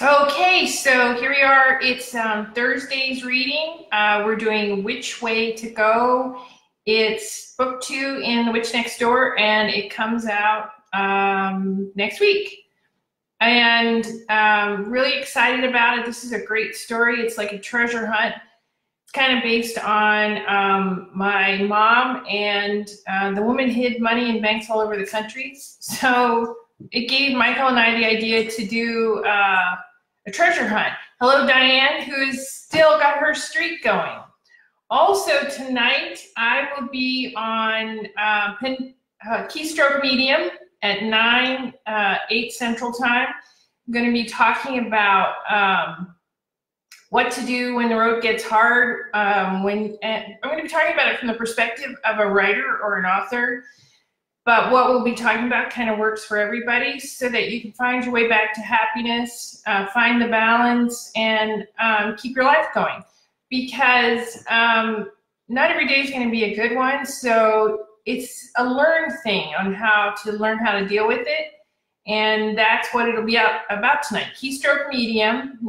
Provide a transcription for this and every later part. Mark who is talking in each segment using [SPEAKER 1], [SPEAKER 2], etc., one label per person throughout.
[SPEAKER 1] Okay, so here we are. It's Thursday's reading. We're doing Which Way to Go. It's book 2 in The Witch Next Door, and it comes out next week. And really excited about it. This is a great story. It's like a treasure hunt. It's kind of based on my mom, and the woman hid money in banks all over the country. So it gave Michael and I the idea to do a treasure hunt. Hello, Diane, who's still got her streak going. Also tonight, I will be on Keystroke Medium at 8 Central Time. I'm going to be talking about what to do when the road gets hard. I'm going to be talking about it from the perspective of a writer or an author. But what we'll be talking about kind of works for everybody so that you can find your way back to happiness, find the balance, and keep your life going. Because not every day is going to be a good one, so it's a learned thing on how to learn how to deal with it. And that's what it'll be about tonight. Keystroke Medium,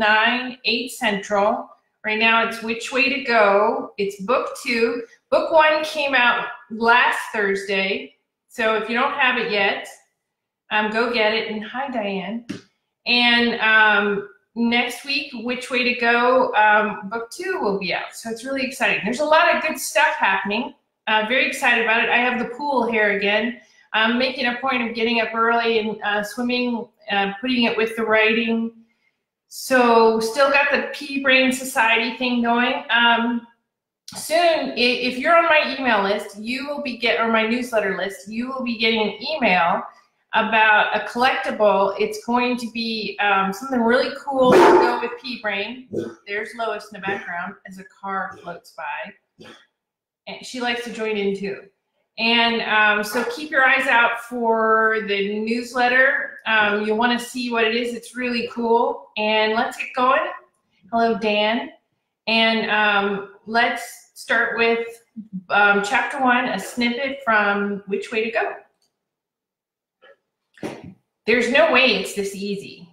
[SPEAKER 1] 8 Central. Right now it's Which Way to Go. It's book 2. Book 1 came out last Thursday. So if you don't have it yet, go get it. And hi, Diane. And next week, Which Way to Go, book 2 will be out. So it's really exciting. There's a lot of good stuff happening. Very excited about it. I have the pool here again. I'm making a point of getting up early and swimming, putting it with the writing. So still got the Pea Brain Society thing going. Soon, if you're on my email list, you will be or my newsletter list, you will be getting an email about a collectible. It's going to be something really cool to go with Pea Brain. There's Lois in the background as a car floats by. And she likes to join in too. And so keep your eyes out for the newsletter. You'll want to see what it is. It's really cool. And let's get going. Hello, Dan. And let's start with chapter 1, a snippet from Which Way to Go. There's no way it's this easy.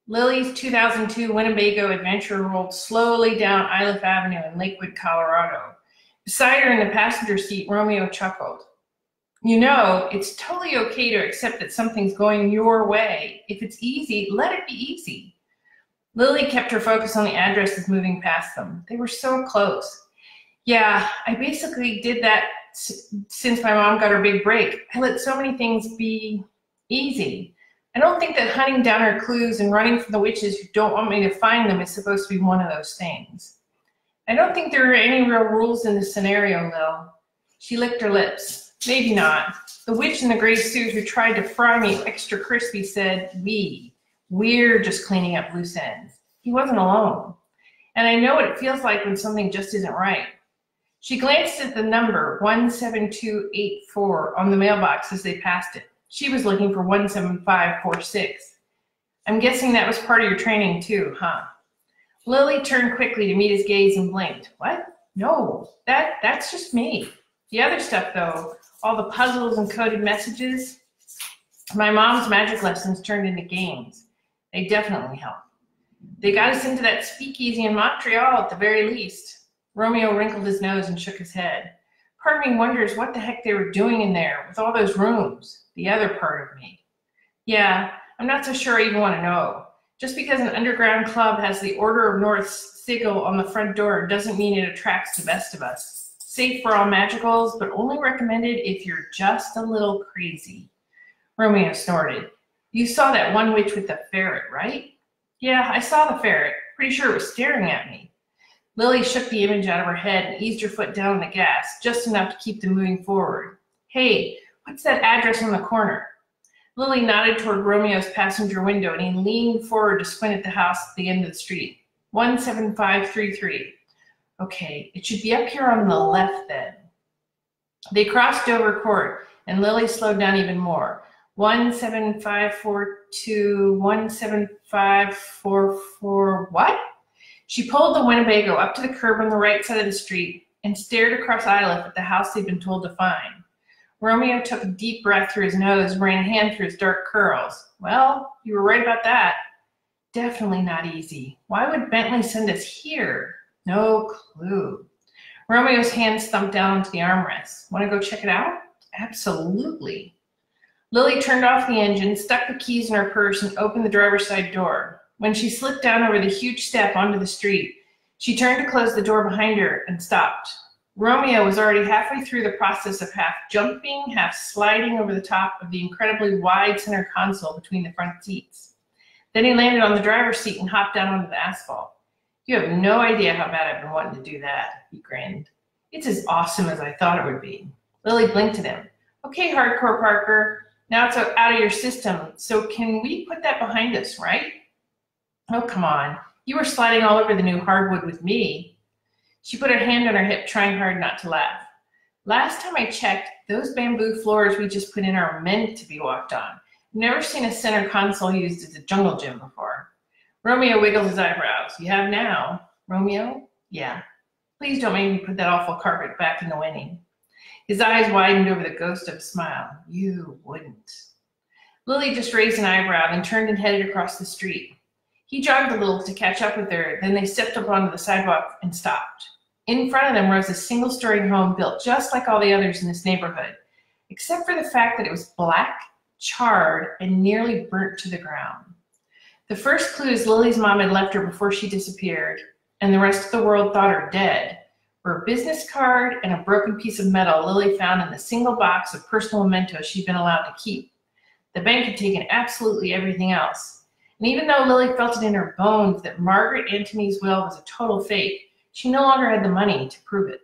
[SPEAKER 1] Lily's 2002 Winnebago adventure rolled slowly down Iliff Avenue in Lakewood, Colorado. Beside her in the passenger seat, Romeo chuckled. You know, it's totally okay to accept that something's going your way. If it's easy, let it be easy. Lily kept her focus on the addresses moving past them. They were so close. Yeah, I basically did that since my mom got her big break. I let so many things be easy. I don't think that hunting down her clues and running from the witches who don't want me to find them is supposed to be one of those things. I don't think there are any real rules in this scenario, Lil. She licked her lips. Maybe not. The witch in the gray suit who tried to fry me extra crispy said, we're just cleaning up loose ends. He wasn't alone. And I know what it feels like when something just isn't right. She glanced at the number 17284 on the mailbox as they passed it. She was looking for 17546. I'm guessing that was part of your training too, huh? Lily turned quickly to meet his gaze and blinked. What? No, that's just me. The other stuff though, all the puzzles and coded messages, my mom's magic lessons turned into games. They definitely help. They got us into that speakeasy in Montreal at the very least. Romeo wrinkled his nose and shook his head. Part of me wonders what the heck they were doing in there with all those rooms, the other part of me. Yeah, I'm not so sure I even want to know. Just because an underground club has the Order of North's sigil on the front door doesn't mean it attracts the best of us. Safe for all magicals, but only recommended if you're just a little crazy. Romeo snorted. You saw that one witch with the ferret, right? Yeah, I saw the ferret. Pretty sure it was staring at me. Lily shook the image out of her head and eased her foot down on the gas, just enough to keep them moving forward. Hey, what's that address on the corner? Lily nodded toward Romeo's passenger window, and he leaned forward to squint at the house at the end of the street. 17533. Okay, it should be up here on the left then. They crossed Dover Court, and Lily slowed down even more. 17542, 17544, what? She pulled the Winnebago up to the curb on the right side of the street and stared across Iliff at the house they'd been told to find. Romeo took a deep breath through his nose and ran a hand through his dark curls. Well, you were right about that. Definitely not easy. Why would Bentley send us here? No clue. Romeo's hands thumped down onto the armrest. Want to go check it out? Absolutely. Lily turned off the engine, stuck the keys in her purse, and opened the driver's side door. When she slipped down over the huge step onto the street, she turned to close the door behind her and stopped. Romeo was already halfway through the process of half jumping, half sliding over the top of the incredibly wide center console between the front seats. Then he landed on the driver's seat and hopped down onto the asphalt. You have no idea how bad I've been wanting to do that, he grinned. It's as awesome as I thought it would be. Lily blinked at him. Okay, hardcore Parker, now it's out of your system, so can we put that behind us, right? Oh, come on. You were sliding all over the new hardwood with me. She put her hand on her hip, trying hard not to laugh. Last time I checked, those bamboo floors we just put in are meant to be walked on. Never seen a center console used as a jungle gym before. Romeo wiggled his eyebrows. You have now. Romeo? Yeah. Please don't make me put that awful carpet back in the Winnie. His eyes widened over the ghost of a smile. You wouldn't. Lily just raised an eyebrow, then turned and headed across the street. He jogged a little to catch up with her, then they stepped up onto the sidewalk and stopped. In front of them rose a single-story home built just like all the others in this neighborhood, except for the fact that it was black, charred, and nearly burnt to the ground. The first clues Lily's mom had left her before she disappeared, and the rest of the world thought her dead, were a business card and a broken piece of metal Lily found in the single box of personal mementos she'd been allowed to keep. The bank had taken absolutely everything else, and even though Lily felt it in her bones that Margaret Antony's will was a total fake, she no longer had the money to prove it.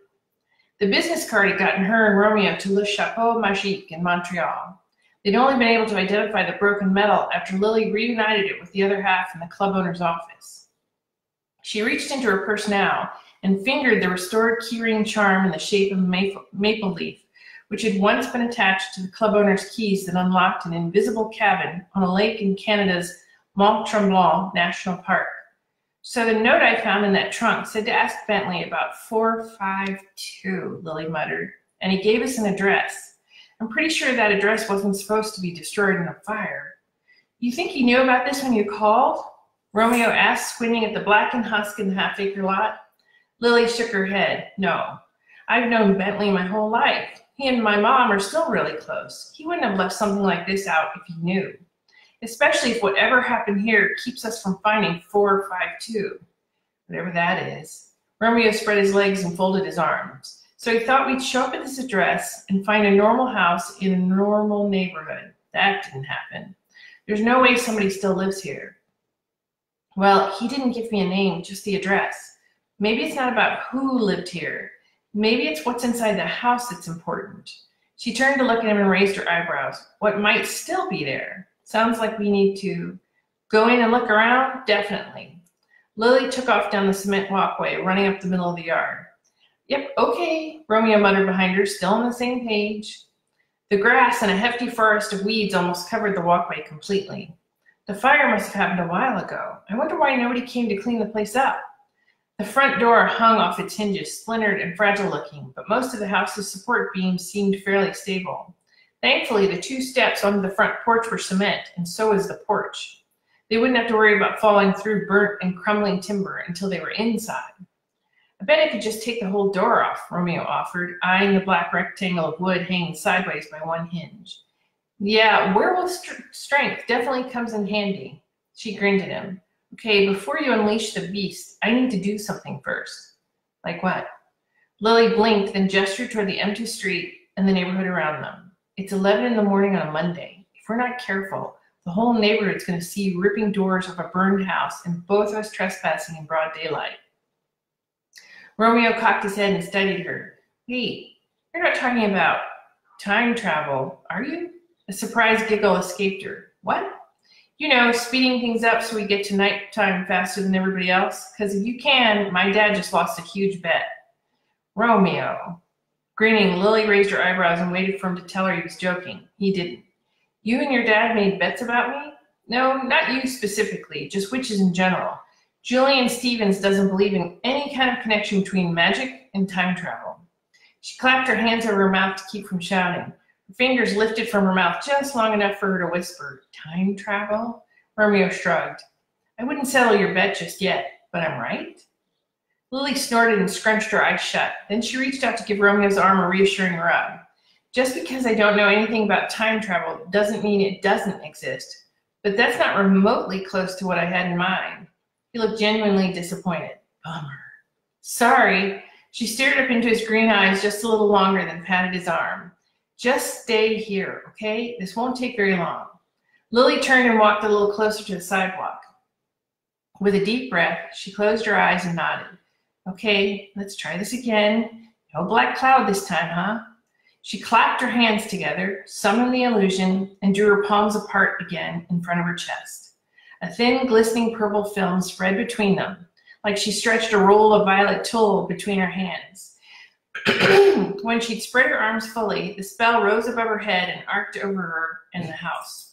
[SPEAKER 1] The business card had gotten her and Romeo to Le Chapeau Magique in Montreal. They'd only been able to identify the broken metal after Lily reunited it with the other half in the club owner's office. She reached into her purse now and fingered the restored keyring charm in the shape of a maple leaf, which had once been attached to the club owner's keys that unlocked an invisible cabin on a lake in Canada's Mont Tremblant National Park. So the note I found in that trunk said to ask Bentley about 452, Lily muttered, and he gave us an address. I'm pretty sure that address wasn't supposed to be destroyed in a fire. You think he knew about this when you called? Romeo asked, squinting at the blackened husk in the half-acre lot. Lily shook her head. No. I've known Bentley my whole life. He and my mom are still really close. He wouldn't have left something like this out if he knew. Especially if whatever happened here keeps us from finding 452. Whatever that is. Romeo spread his legs and folded his arms. So he thought we'd show up at this address and find a normal house in a normal neighborhood. That didn't happen. There's no way somebody still lives here. Well, he didn't give me a name, just the address. Maybe it's not about who lived here. Maybe it's what's inside the house that's important. She turned to look at him and raised her eyebrows. What might still be there? Sounds like we need to go in and look around? Definitely. Lily took off down the cement walkway, running up the middle of the yard. Yep, okay, Romeo muttered behind her, still on the same page. The grass and a hefty forest of weeds almost covered the walkway completely. The fire must have happened a while ago. I wonder why nobody came to clean the place up. The front door hung off its hinges, splintered and fragile looking, but most of the house's support beams seemed fairly stable. Thankfully, the 2 steps onto the front porch were cement, and so was the porch. They wouldn't have to worry about falling through burnt and crumbling timber until they were inside. I bet I could just take the whole door off, Romeo offered, eyeing the black rectangle of wood hanging sideways by one hinge. Yeah, werewolf strength definitely comes in handy. She grinned at him. Okay, before you unleash the beast, I need to do something first. Like what? Lily blinked, then gestured toward the empty street and the neighborhood around them. It's 11 in the morning on a Monday. If we're not careful, the whole neighborhood's going to see ripping doors of a burned house and both of us trespassing in broad daylight. Romeo cocked his head and studied her. Wait, you're not talking about time travel, are you? A surprised giggle escaped her. What? You know, speeding things up so we get to nighttime faster than everybody else? Because if you can, my dad just lost a huge bet. Romeo. Grinning, Lily raised her eyebrows and waited for him to tell her he was joking. He didn't. You and your dad made bets about me? No, not you specifically, just witches in general. Julian Stevens doesn't believe in any kind of connection between magic and time travel. She clapped her hands over her mouth to keep from shouting. Her fingers lifted from her mouth just long enough for her to whisper, time travel? Romeo shrugged. I wouldn't settle your bet just yet, but I'm right. Lily snorted and scrunched her eyes shut. Then she reached out to give Romeo's arm a reassuring rub. Just because I don't know anything about time travel doesn't mean it doesn't exist, but that's not remotely close to what I had in mind. He looked genuinely disappointed. Bummer. Sorry. She stared up into his green eyes just a little longer, then patted his arm. Just stay here, okay? This won't take very long. Lily turned and walked a little closer to the sidewalk. With a deep breath, she closed her eyes and nodded. Okay, let's try this again. No black cloud this time, huh? She clapped her hands together, summoned the illusion, and drew her palms apart again in front of her chest. A thin, glistening purple film spread between them, like she stretched a roll of violet tulle between her hands. When she'd spread her arms fully, the spell rose above her head and arced over her and the house.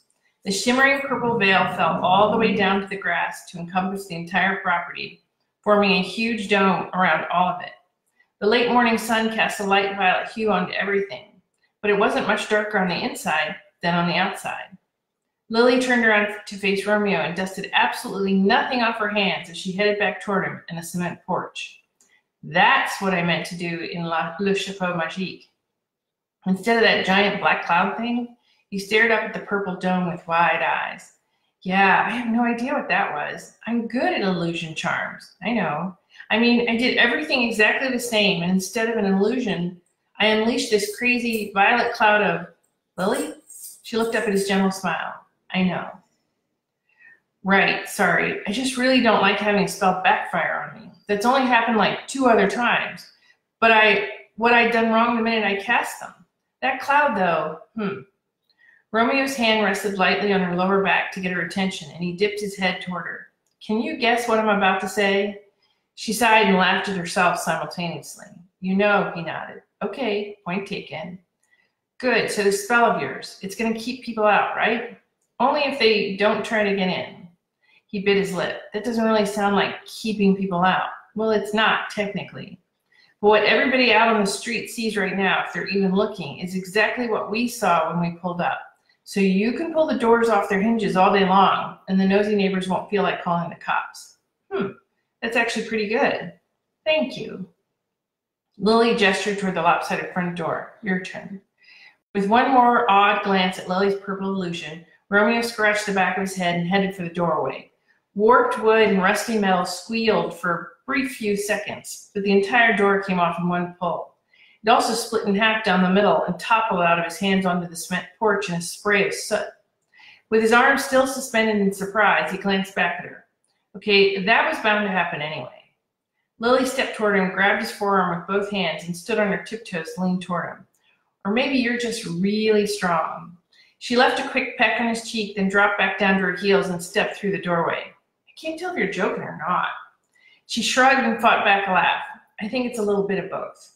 [SPEAKER 1] The shimmering purple veil fell all the way down to the grass to encompass the entire property, forming a huge dome around all of it. The late morning sun cast a light violet hue onto everything, but it wasn't much darker on the inside than on the outside. Lily turned around to face Romeo and dusted absolutely nothing off her hands as she headed back toward him in the cement porch. That's what I meant to do in Le Chapeau Magique. Instead of that giant black cloud thing, he stared up at the purple dome with wide eyes. Yeah, I have no idea what that was. I'm good at illusion charms. I know. I mean, I did everything exactly the same, and instead of an illusion, I unleashed this crazy violet cloud of... Lily? She looked up at his gentle smile. I know. Right, sorry. I just really don't like having a spell backfire on me. That's only happened like 2 other times. But what I'd done wrong the minute I cast them. That cloud, though, Romeo's hand rested lightly on her lower back to get her attention, and he dipped his head toward her. Can you guess what I'm about to say? She sighed and laughed at herself simultaneously. You know, he nodded. Okay, point taken. Good, so this spell of yours, it's going to keep people out, right? Only if they don't try to get in. He bit his lip. That doesn't really sound like keeping people out. Well, it's not, technically. But what everybody out on the street sees right now, if they're even looking, is exactly what we saw when we pulled up. So you can pull the doors off their hinges all day long, and the nosy neighbors won't feel like calling the cops. That's actually pretty good. Thank you. Lily gestured toward the lopsided front door. Your turn. With one more odd glance at Lily's purple illusion, Romeo scratched the back of his head and headed for the doorway. Warped wood and rusty metal squealed for a brief few seconds, but the entire door came off in one pull. It also split in half down the middle and toppled out of his hands onto the cement porch in a spray of soot. With his arms still suspended in surprise, he glanced back at her. Okay, that was bound to happen anyway. Lily stepped toward him, grabbed his forearm with both hands, and stood on her tiptoes to lean toward him. Or maybe you're just really strong. She left a quick peck on his cheek, then dropped back down to her heels and stepped through the doorway. I can't tell if you're joking or not. She shrugged and fought back a laugh. I think it's a little bit of both.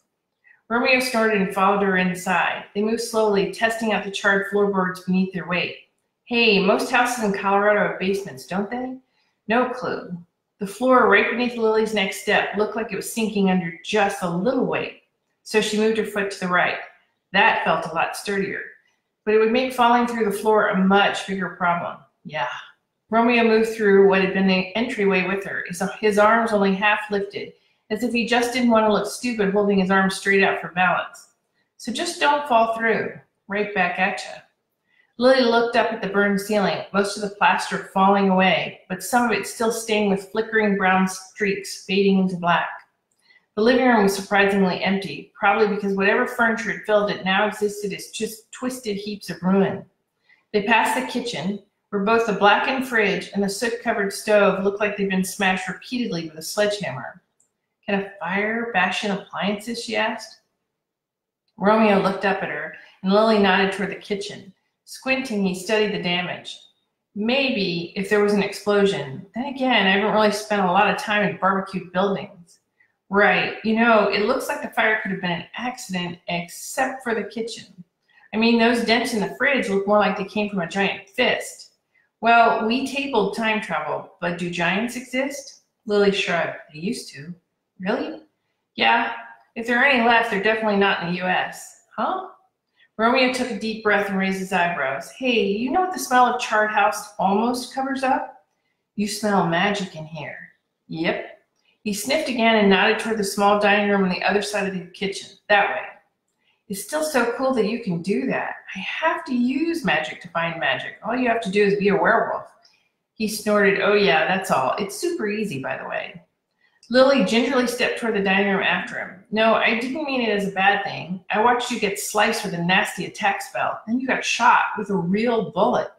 [SPEAKER 1] Romeo snorted and followed her inside. They moved slowly, testing out the charred floorboards beneath their weight. Hey, most houses in Colorado have basements, don't they? No clue. The floor right beneath Lily's next step looked like it was sinking under just a little weight, so she moved her foot to the right. That felt a lot sturdier, but it would make falling through the floor a much bigger problem. Yeah. Romeo moved through what had been the entryway with her, his arms only half lifted, as if he just didn't want to look stupid holding his arms straight out for balance. So just don't fall through. Right back at you. Lily looked up at the burned ceiling, most of the plaster falling away, but some of it still stained with flickering brown streaks fading into black. The living room was surprisingly empty, probably because whatever furniture had filled it now existed as just twisted heaps of ruin. They passed the kitchen, where both the blackened fridge and the soot-covered stove looked like they'd been smashed repeatedly with a sledgehammer. Can a fire bash in appliances, she asked. Romeo looked up at her, and Lily nodded toward the kitchen. Squinting, he studied the damage. Maybe if there was an explosion. Then again, I haven't really spent a lot of time in barbecued buildings. Right, you know, it looks like the fire could have been an accident except for the kitchen. I mean, those dents in the fridge look more like they came from a giant fist. Well, we tabled time travel, but do giants exist? Lily shrugged. They used to. Really? Yeah, if there are any left, they're definitely not in the US. Huh? Romeo took a deep breath and raised his eyebrows. Hey, you know what the smell of charred house almost covers up? You smell magic in here. Yep. He sniffed again and nodded toward the small dining room on the other side of the kitchen. That way. It's still so cool that you can do that. I have to use magic to find magic. All you have to do is be a werewolf. He snorted. Oh yeah, that's all. It's super easy, by the way. Lily gingerly stepped toward the dining room after him. No, I didn't mean it as a bad thing. I watched you get sliced with a nasty attack spell. Then you got shot with a real bullet.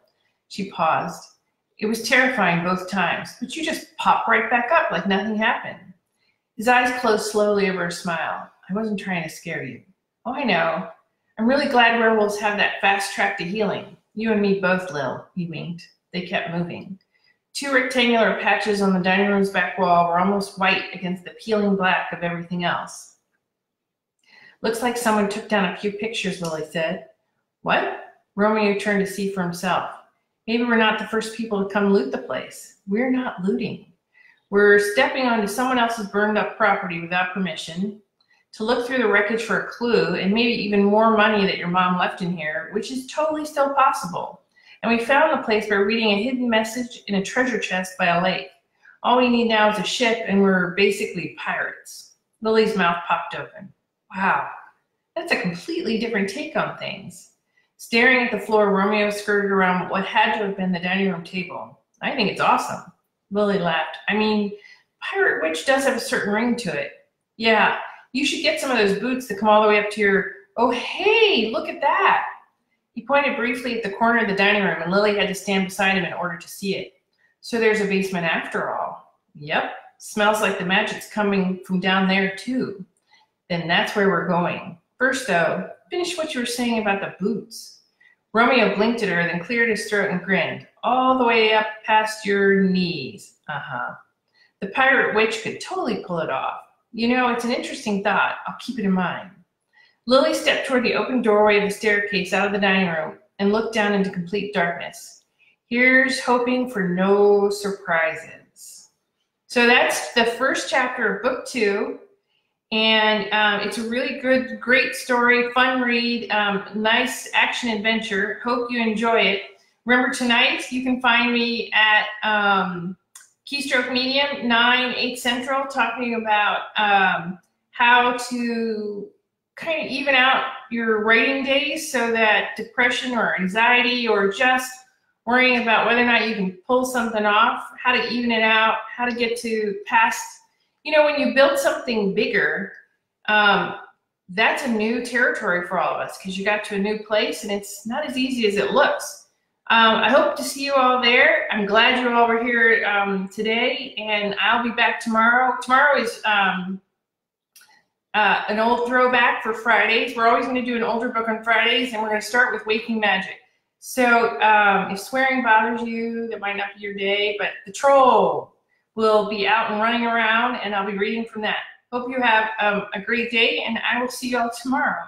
[SPEAKER 1] She paused. It was terrifying both times, but you just popped right back up like nothing happened. His eyes closed slowly over a smile. I wasn't trying to scare you. Oh, I know. I'm really glad werewolves have that fast track to healing. You and me both, Lil, he winked. They kept moving. 2 rectangular patches on the dining room's back wall were almost white against the peeling black of everything else. Looks like someone took down a few pictures, Lily said. What? Romeo turned to see for himself. Maybe we're not the first people to come loot the place. We're not looting. We're stepping onto someone else's burned up property without permission to look through the wreckage for a clue and maybe even more money that your mom left in here, which is totally still possible. And we found the place by reading a hidden message in a treasure chest by a lake. All we need now is a ship and we're basically pirates. Lily's mouth popped open. Wow, that's a completely different take on things. Staring at the floor, Romeo skirted around what had to have been the dining room table. I think it's awesome. Lily laughed. I mean, Pirate Witch does have a certain ring to it. Yeah, you should get some of those boots that come all the way up to your... Oh, hey, look at that. He pointed briefly at the corner of the dining room, and Lily had to stand beside him in order to see it. So there's a basement after all. Yep, smells like the magic's coming from down there too. Then that's where we're going. First though, finish what you were saying about the boots. Romeo blinked at her, then cleared his throat and grinned. All the way up past your knees. Uh-huh. The Pirate Witch could totally pull it off. You know, it's an interesting thought. I'll keep it in mind. Lily stepped toward the open doorway of the staircase out of the dining room and looked down into complete darkness. Here's hoping for no surprises. So that's the first chapter of book 2. And it's a really good, great story, fun read, nice action adventure. Hope you enjoy it. Remember tonight, you can find me at Keystroke Medium, 9, 8 Central, talking about how to kind of even out your writing days so that depression or anxiety or just worrying about whether or not you can pull something off, how to even it out, how to get to past, you know, when you build something bigger, that's a new territory for all of us because you got to a new place and it's not as easy as it looks. I hope to see you all there. I'm glad you all were here today, and I'll be back tomorrow. Tomorrow is an old throwback for Fridays. We're always going to do an older book on Fridays, and we're going to start with Waking Magic. So if swearing bothers you, that might not be your day, but the troll will be out and running around, and I'll be reading from that. Hope you have a great day, and I will see you all tomorrow.